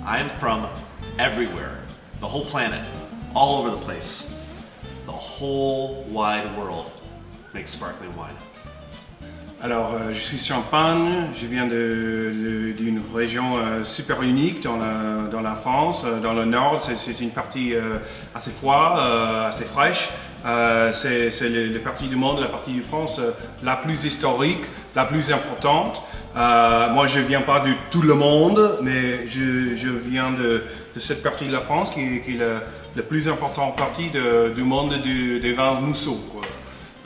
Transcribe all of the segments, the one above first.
I'm from everywhere, the whole planet, all over the place. The whole wide world makes sparkling wine. Alors, je suis Champagne, je viens d'une région super unique dans la France. Dans le nord, c'est une partie assez froide, assez fraîche. C'est la partie du monde, la partie de France la plus historique, la plus importante. Moi, je viens pas de tout le monde, mais je viens de cette partie de la France qui est la plus importante partie du monde des vins mousseux, quoi.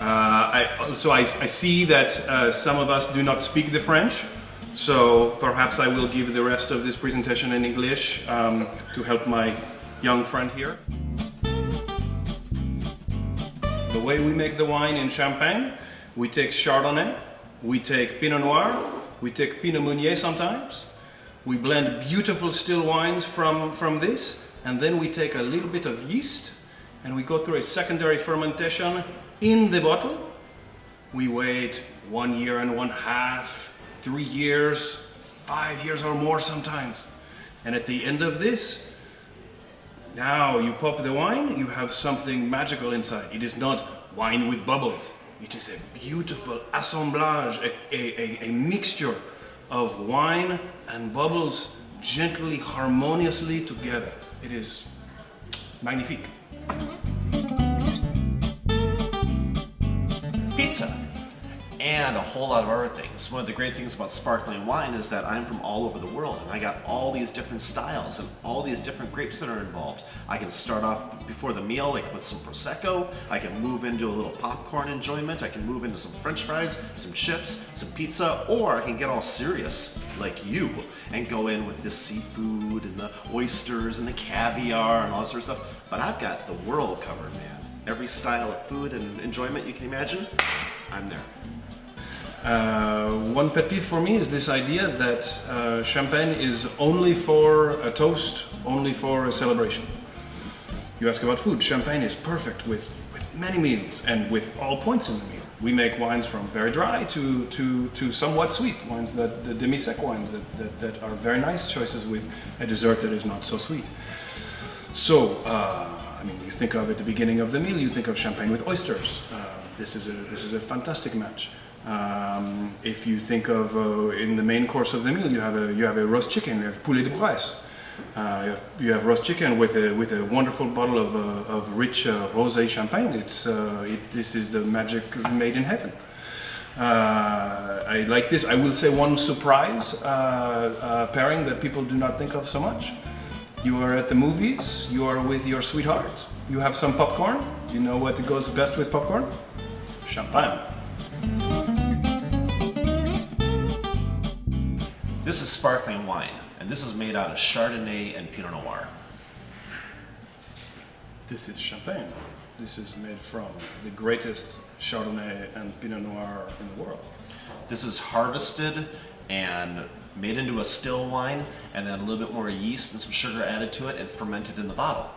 I see that some of us do not speak the French, so perhaps I will give the rest of this presentation in English to help my young friend here. The way we make the wine in Champagne, we take Chardonnay, we take Pinot Noir, we take Pinot Meunier sometimes. We blend beautiful still wines from this, and then we take a little bit of yeast and we go through a secondary fermentation in the bottle. We wait 1 year and 1/2, 3 years, 5 years or more sometimes. And at the end of this, now you pop the wine, you have something magical inside. It is not wine with bubbles. It is a beautiful assemblage, a mixture of wine and bubbles gently, harmoniously together. It is magnifique. Pizza, and a whole lot of other things. One of the great things about sparkling wine is that I'm from all over the world, and I got all these different styles and all these different grapes that are involved. I can start off before the meal like with some Prosecco, I can move into a little popcorn enjoyment, I can move into some French fries, some chips, some pizza, or I can get all serious like you and go in with the seafood and the oysters and the caviar and all that sort of stuff. But I've got the world covered, man. Every style of food and enjoyment you can imagine, I'm there. One pet peeve for me is this idea that champagne is only for a toast, only for a celebration. You ask about food, champagne is perfect with many meals and with all points in the meal. We make wines from very dry to somewhat sweet wines, the demi-sec wines that are very nice choices with a dessert that is not so sweet. So, I mean, you think of at the beginning of the meal, you think of champagne with oysters. This is a fantastic match. If you think of in the main course of the meal, you have a roast chicken, you have poulet de Bresse. You have roast chicken with a wonderful bottle of rich rosé champagne. This is the magic made in heaven. I like this. I will say one surprise pairing that people do not think of so much. You are at the movies, you are with your sweetheart, you have some popcorn. Do you know what goes best with popcorn? Champagne. This is sparkling wine, and this is made out of Chardonnay and Pinot Noir. This is champagne. This is made from the greatest Chardonnay and Pinot Noir in the world. This is harvested and made into a still wine, and then a little bit more yeast and some sugar added to it and fermented in the bottle.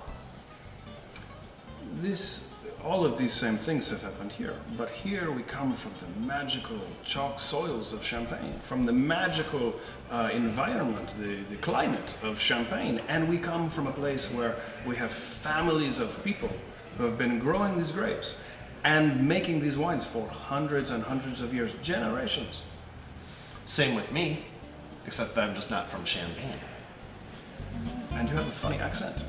All of these same things have happened here, but here we come from the magical chalk soils of Champagne, from the magical environment, the climate of Champagne, and we come from a place where we have families of people who have been growing these grapes and making these wines for hundreds and hundreds of years, generations. Same with me, except that I'm just not from Champagne. And you have a funny accent.